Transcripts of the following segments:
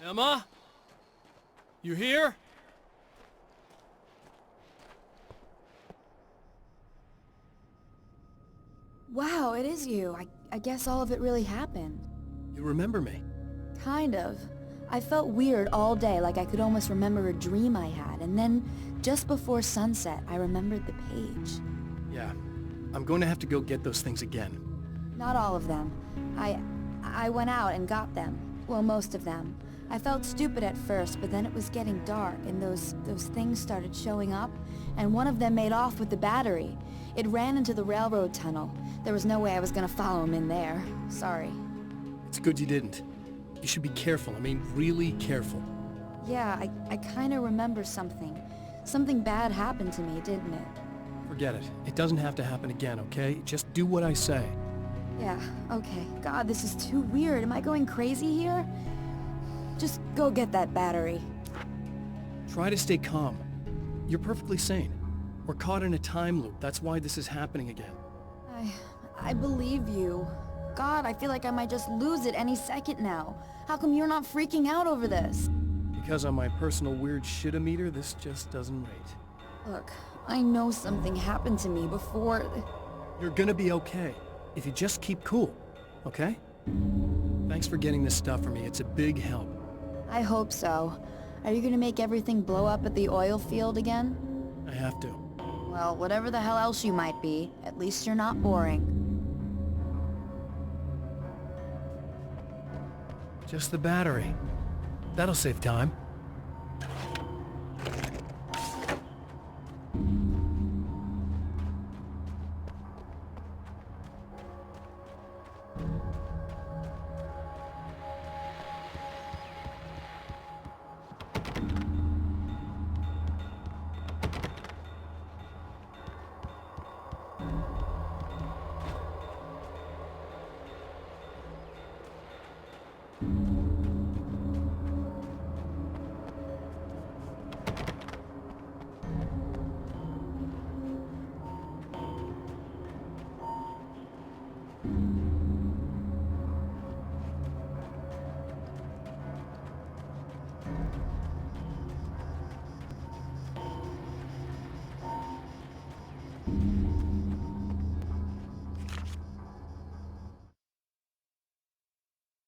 Emma? You here? Wow, it is you. I guess all of it really happened. You remember me? Kind of. I felt weird all day, like I could almost remember a dream I had, and then, just before sunset, I remembered the page. Yeah. I'm going to have to go get those things again. Not all of them. I went out and got them. Well, most of them. I felt stupid at first, but then it was getting dark, and those things started showing up, and one of them made off with the battery. It ran into the railroad tunnel. There was no way I was gonna follow him in there. Sorry. It's good you didn't. You should be careful. I mean, really careful. Yeah, I kinda remember something. Something bad happened to me, didn't it? Forget it. It doesn't have to happen again, okay? Just do what I say. Yeah, okay. God, this is too weird. Am I going crazy here? Just go get that battery. Try to stay calm. You're perfectly sane. We're caught in a time loop. That's why this is happening again. I believe you. God, I feel like I might just lose it any second now. How come you're not freaking out over this? Because on my personal weird shit-o-meter, this just doesn't rate. Look, I know something happened to me before... You're gonna be okay, if you just keep cool, okay? Thanks for getting this stuff for me. It's a big help. I hope so. Are you gonna make everything blow up at the oil field again? I have to. Well, whatever the hell else you might be, at least you're not boring. Just the battery. That'll save time.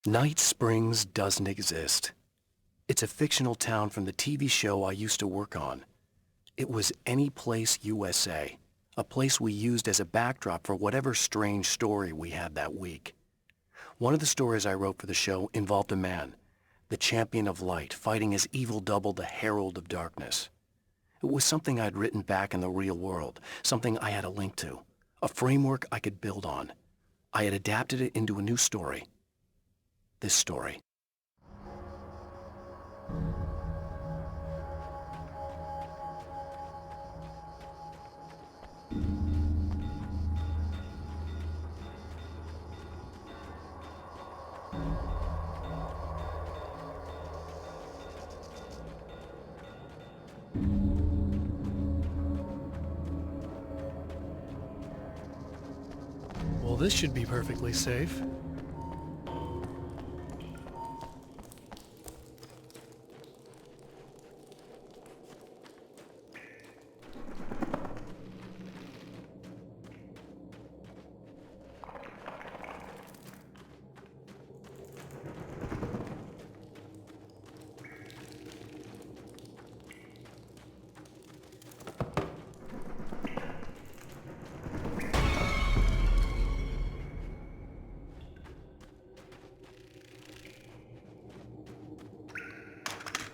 Night Springs doesn't exist. It's a fictional town from the TV show I used to work on. It was Any Place USA, a place we used as a backdrop for whatever strange story we had that week. One of the stories I wrote for the show involved a man, the champion of light, fighting his evil double, the herald of darkness. It was something I'd written back in the real world, something I had a link to, a framework I could build on. I had adapted it into a new story. This story. Well, this should be perfectly safe.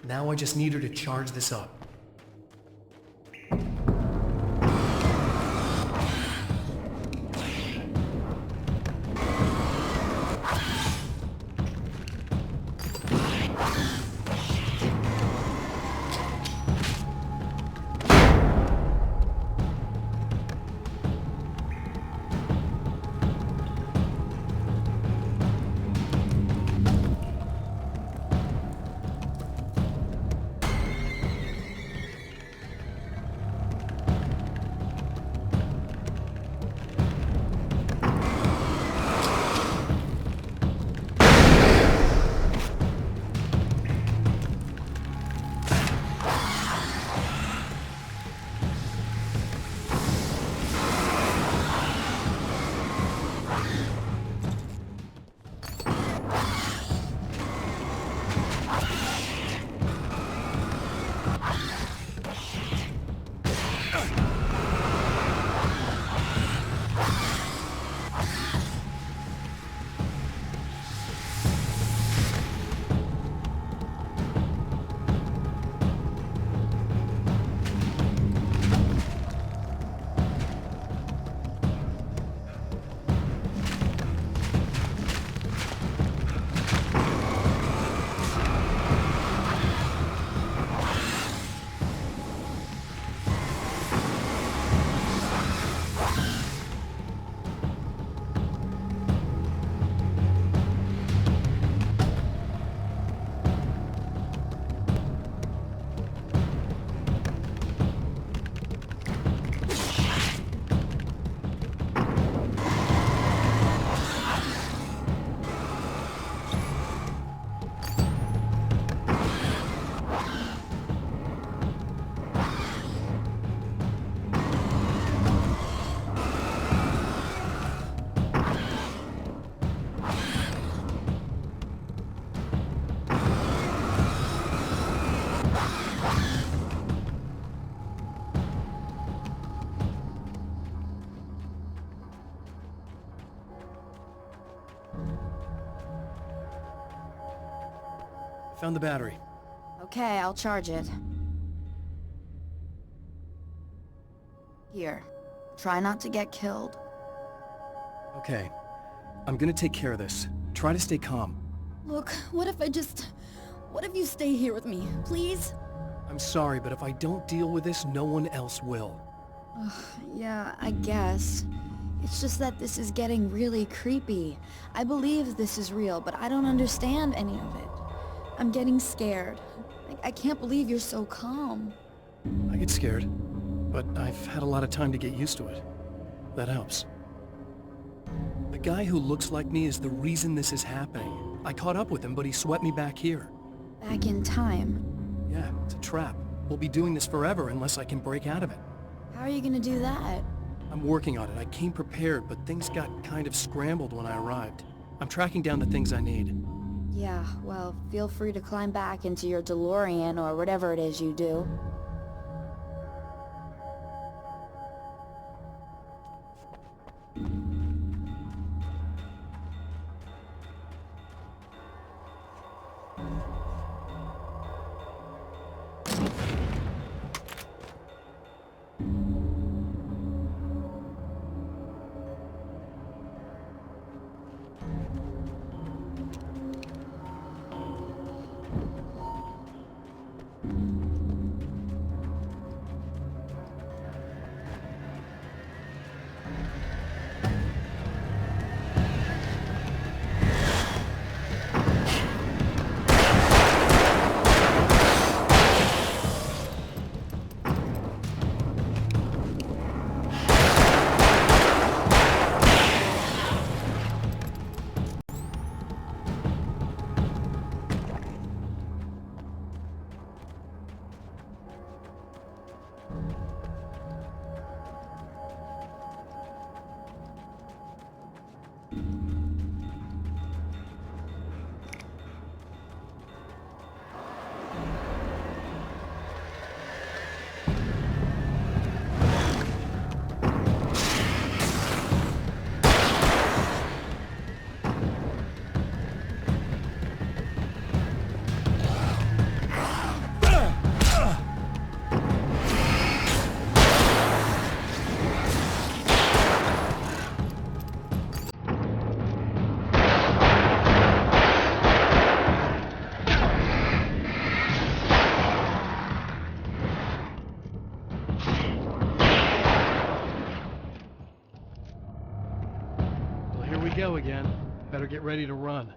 Now I just need her to charge this up. Found the battery. Okay, I'll charge it. Here. Try not to get killed. Okay. I'm gonna take care of this. Try to stay calm. Look, what if you stay here with me, please? I'm sorry, but if I don't deal with this, no one else will. Yeah, I guess. It's just that this is getting really creepy. I believe this is real, but I don't understand any of it. I'm getting scared. I can't believe you're so calm. I get scared, but I've had a lot of time to get used to it. That helps. The guy who looks like me is the reason this is happening. I caught up with him, but he swept me back here. Back in time. Yeah, it's a trap. We'll be doing this forever unless I can break out of it. How are you gonna do that? I'm working on it. I came prepared, but things got kind of scrambled when I arrived. I'm tracking down the things I need. Yeah, well, feel free to climb back into your DeLorean or whatever it is you do. Well, here we go again. Better get ready to run.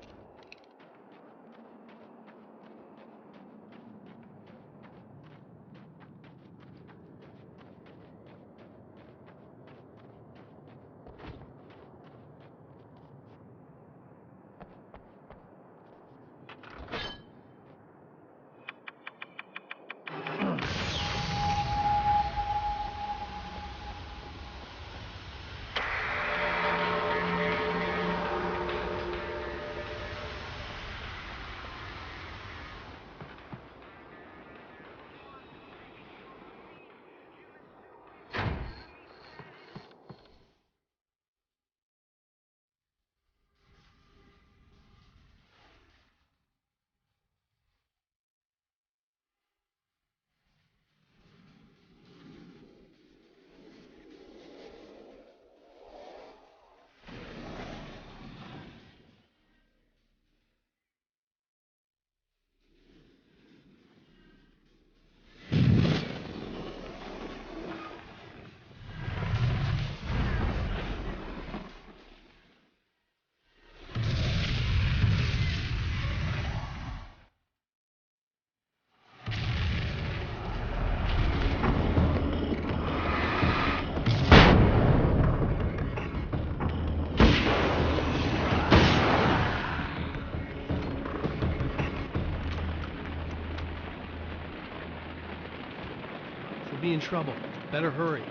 Be in trouble. Better hurry.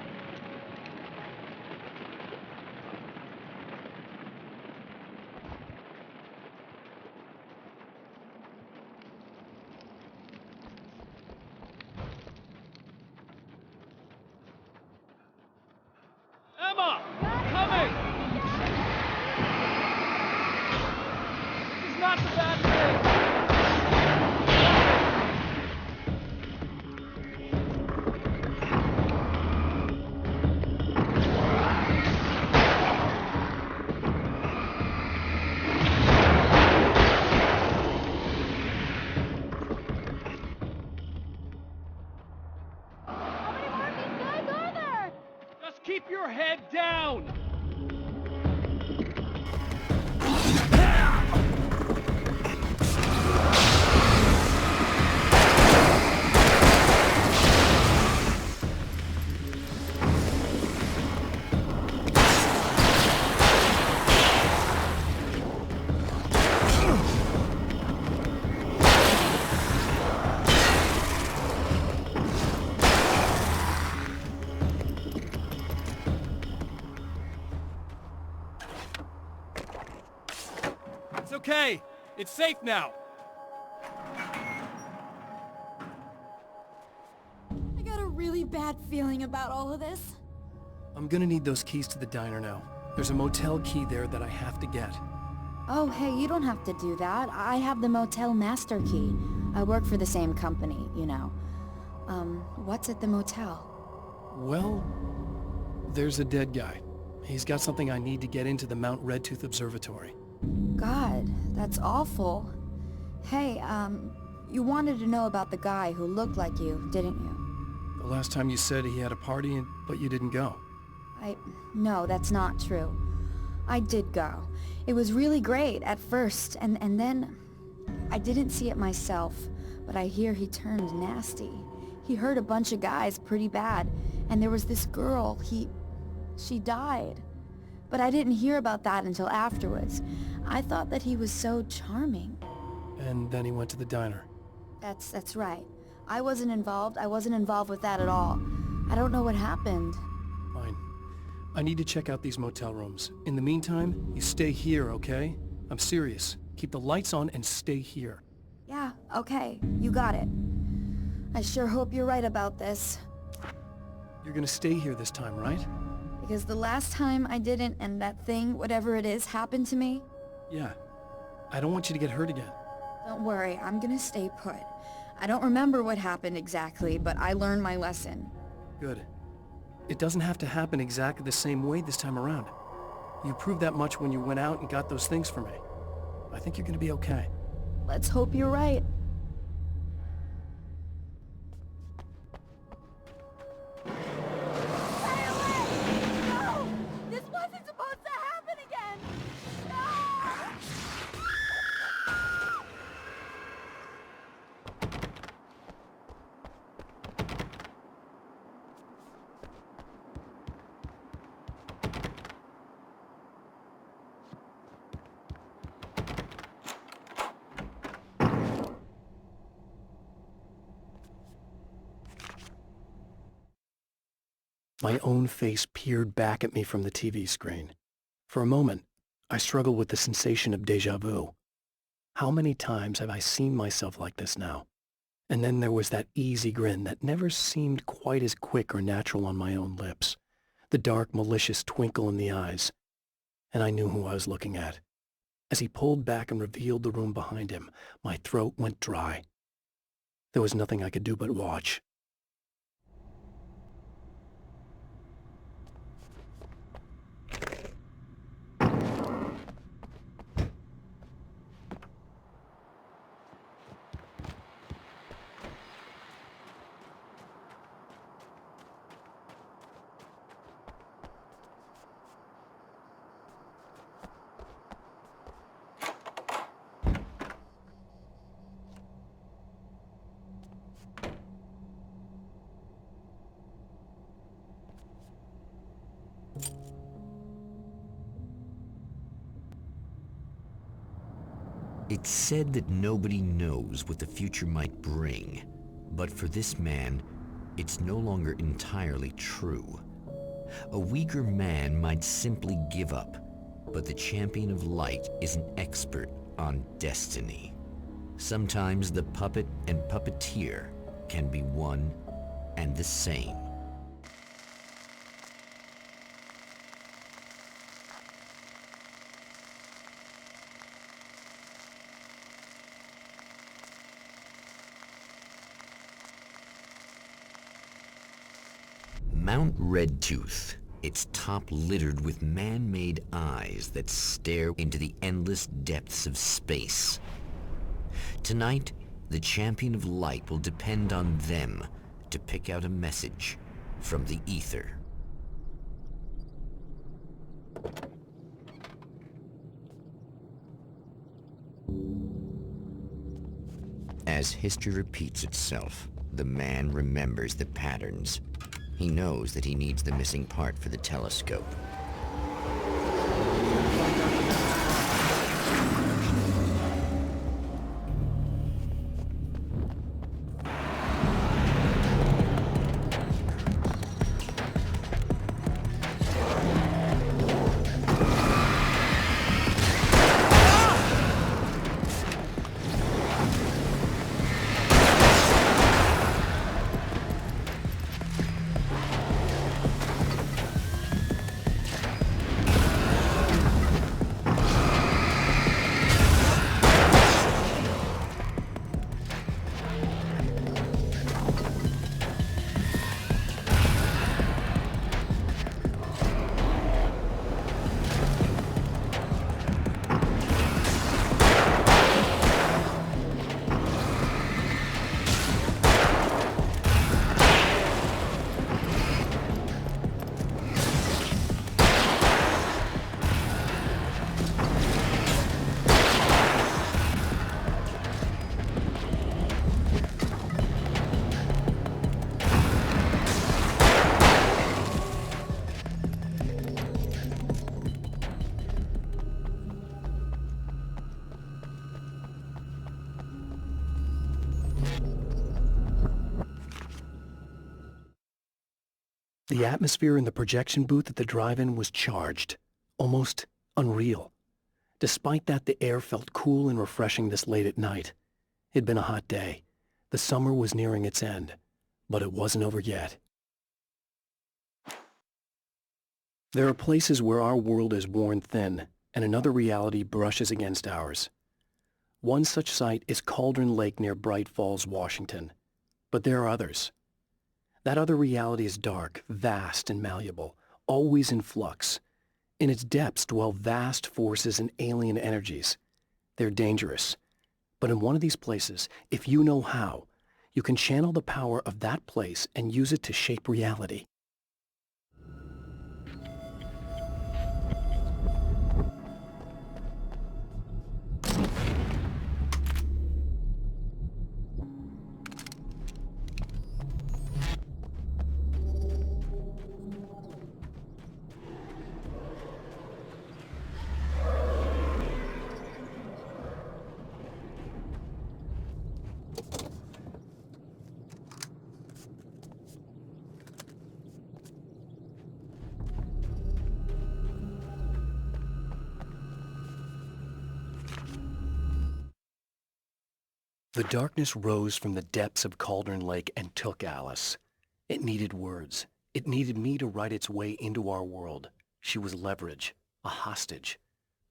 Emma! Coming! This is not the bad thing! It's safe now. I got a really bad feeling about all of this. I'm gonna need those keys to the diner now. There's a motel key there that I have to get. Oh, hey, you don't have to do that. I have the motel master key. I work for the same company, you know. What's at the motel? Well, there's a dead guy. He's got something I need to get into the Mount Redtooth Observatory. God, that's awful. Hey, you wanted to know about the guy who looked like you, didn't you? The last time you said he had a party, but you didn't go. No, that's not true. I did go. It was really great at first, and then... I didn't see it myself, but I hear he turned nasty. He hurt a bunch of guys pretty bad, and there was this girl, she died. But I didn't hear about that until afterwards. I thought that he was so charming. And then he went to the diner. That's right. I wasn't involved with that at all. I don't know what happened. Fine. I need to check out these motel rooms. In the meantime, you stay here, okay? I'm serious. Keep the lights on and stay here. Yeah, okay. You got it. I sure hope you're right about this. You're gonna stay here this time, right? Because the last time I didn't, and that thing, whatever it is, happened to me. Yeah. I don't want you to get hurt again. Don't worry, I'm gonna stay put. I don't remember what happened exactly, but I learned my lesson. Good. It doesn't have to happen exactly the same way this time around. You proved that much when you went out and got those things for me. I think you're gonna be okay. Let's hope you're right. Stay away! No! This wasn't supposed to happen again! No! My own face peered back at me from the TV screen. For a moment, I struggled with the sensation of déjà vu. How many times have I seen myself like this now? And then there was that easy grin that never seemed quite as quick or natural on my own lips, the dark, malicious twinkle in the eyes. And I knew who I was looking at. As he pulled back and revealed the room behind him, my throat went dry. There was nothing I could do but watch. It's said that nobody knows what the future might bring, but for this man, it's no longer entirely true. A weaker man might simply give up, but the champion of light is an expert on destiny. Sometimes the puppet and puppeteer can be one and the same. Mount Redtooth, its top littered with man-made eyes that stare into the endless depths of space. Tonight, the champion of light will depend on them to pick out a message from the ether. As history repeats itself, the man remembers the patterns. He knows that he needs the missing part for the telescope. The atmosphere in the projection booth at the drive-in was charged, almost unreal. Despite that, the air felt cool and refreshing this late at night. It'd been a hot day. The summer was nearing its end, but it wasn't over yet. There are places where our world is worn thin, and another reality brushes against ours. One such site is Cauldron Lake near Bright Falls, Washington. But there are others. That other reality is dark, vast, and malleable, always in flux. In its depths dwell vast forces and alien energies. They're dangerous. But in one of these places, if you know how, you can channel the power of that place and use it to shape reality. The darkness rose from the depths of Cauldron Lake and took Alice. It needed words. It needed me to write its way into our world. She was leverage, a hostage.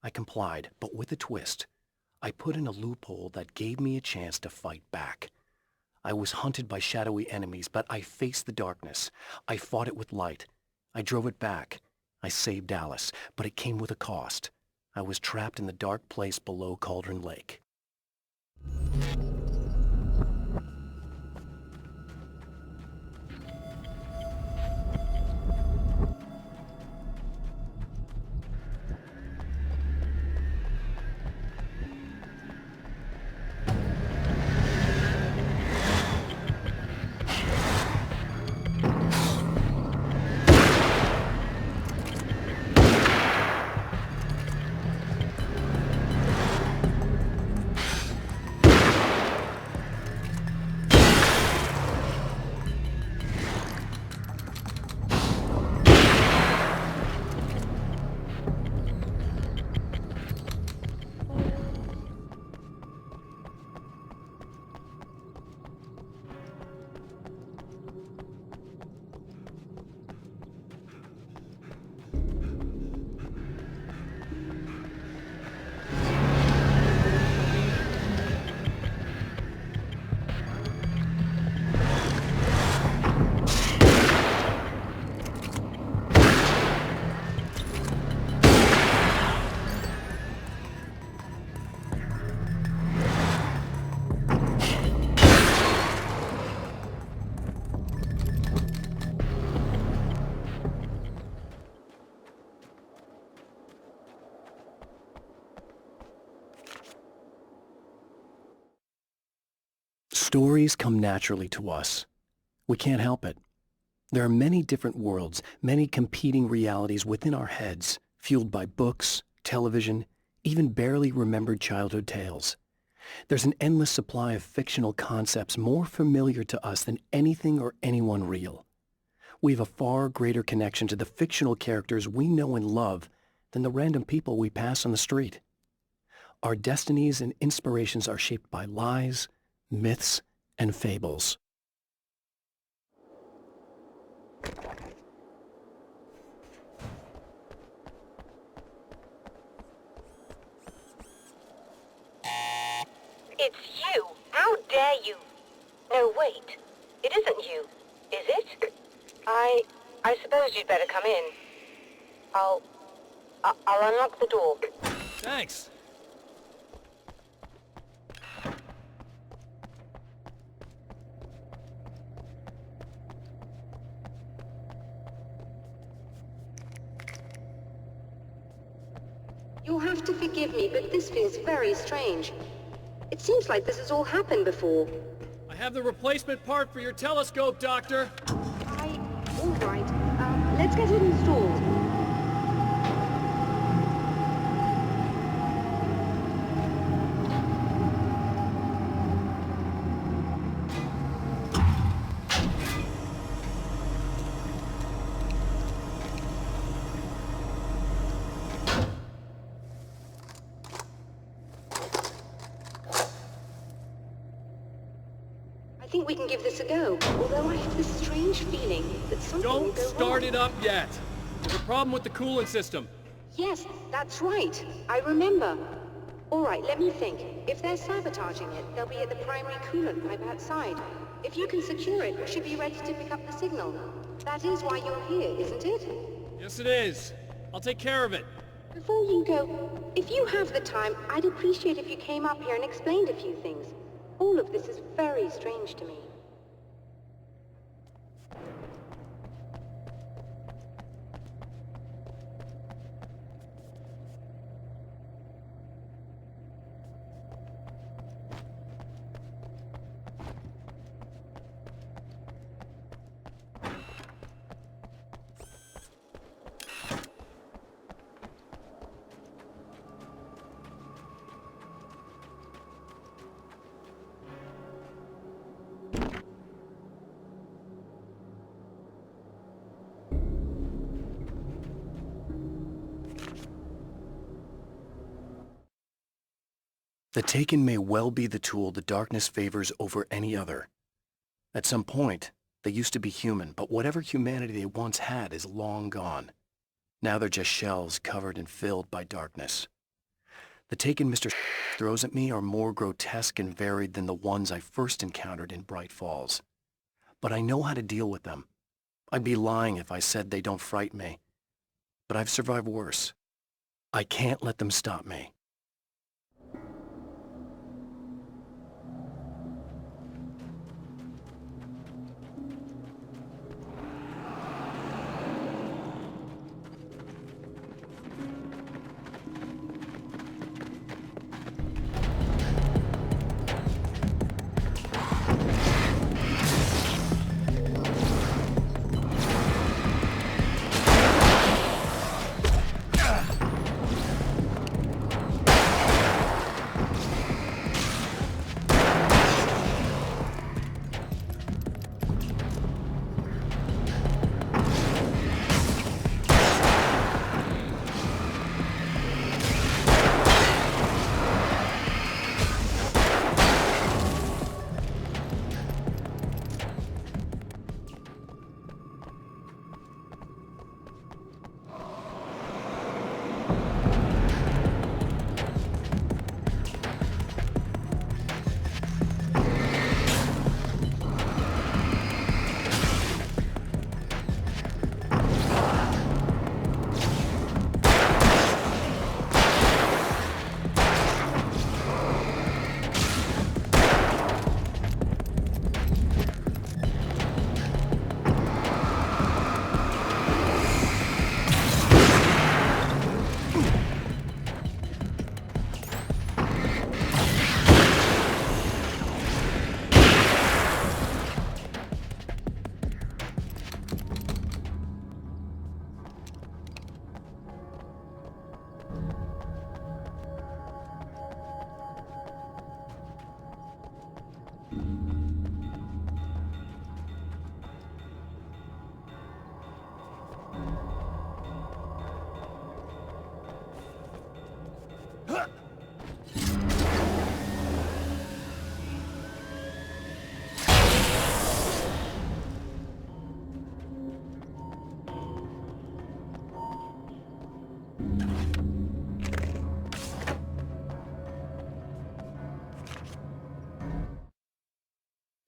I complied, but with a twist. I put in a loophole that gave me a chance to fight back. I was hunted by shadowy enemies, but I faced the darkness. I fought it with light. I drove it back. I saved Alice, but it came with a cost. I was trapped in the dark place below Cauldron Lake. Stories come naturally to us. We can't help it. There are many different worlds, many competing realities within our heads, fueled by books, television, even barely remembered childhood tales. There's an endless supply of fictional concepts more familiar to us than anything or anyone real. We have a far greater connection to the fictional characters we know and love than the random people we pass on the street. Our destinies and inspirations are shaped by lies, myths, and fables. It's you! How dare you! No, wait. It isn't you, is it? I suppose you'd better come in. I'll unlock the door. Thanks. You'll have to forgive me, but this feels very strange. It seems like this has all happened before. I have the replacement part for your telescope, Doctor. All right. Let's get it installed. think we can give this a go, although I have this strange feeling that something will Don't go start wrong. it up yet. There's a problem with the coolant system. Yes, that's right. I remember. All right, let me think. If they're sabotaging it, they'll be at the primary coolant pipe outside. If you can secure it, we should be ready to pick up the signal. That is why you're here, isn't it? Yes, it is. I'll take care of it. Before you go, if you have the time, I'd appreciate if you came up here and explained a few things. All of this is very strange to me. The Taken may well be the tool the darkness favors over any other. At some point, they used to be human, but whatever humanity they once had is long gone. Now they're just shells covered and filled by darkness. The Taken Mr. throws at me are more grotesque and varied than the ones I first encountered in Bright Falls. But I know how to deal with them. I'd be lying if I said they don't frighten me. But I've survived worse. I can't let them stop me.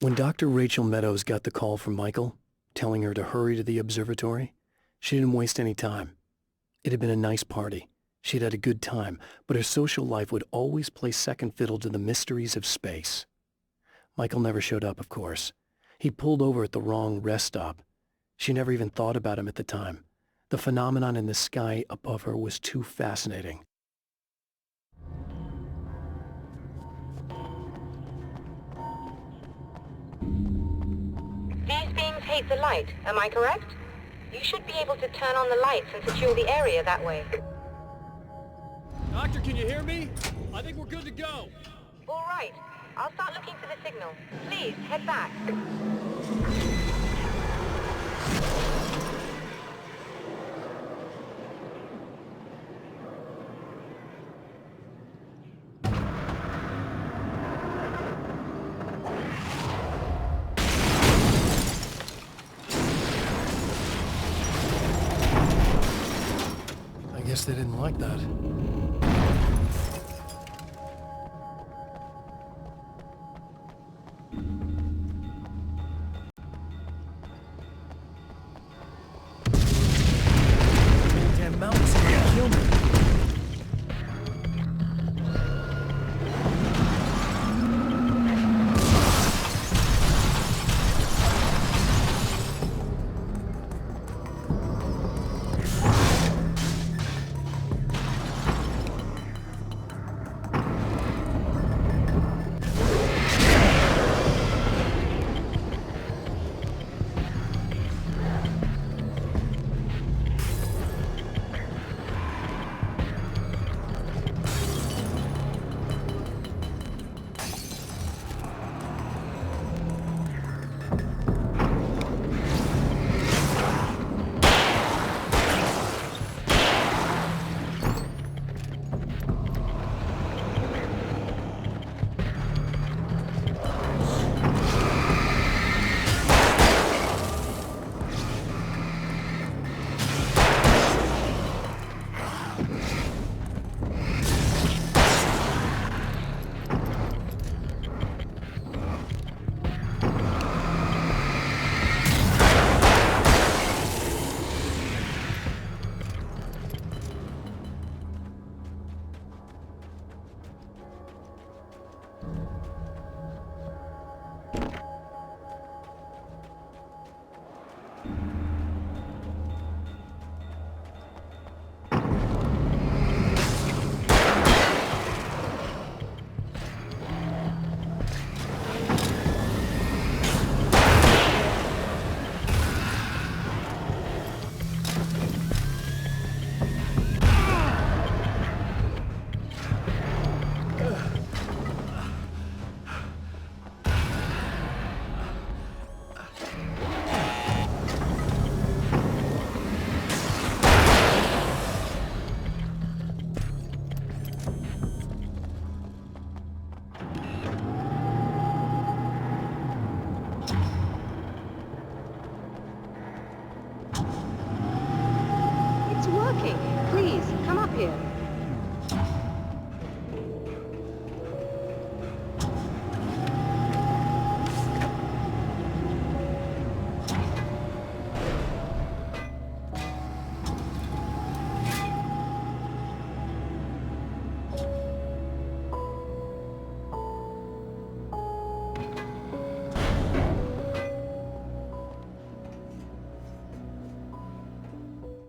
When Dr. Rachel Meadows got the call from Michael, telling her to hurry to the observatory, she didn't waste any time. It had been a nice party. She'd had a good time, but her social life would always play second fiddle to the mysteries of space. Michael never showed up, of course. He pulled over at the wrong rest stop. She never even thought about him at the time. The phenomenon in the sky above her was too fascinating. These beings hate the light, am I correct? You should be able to turn on the lights and secure the area that way. Doctor, can you hear me? I think we're good to go. All right. I'll start looking for the signal. Please, head back. guess they didn't like that.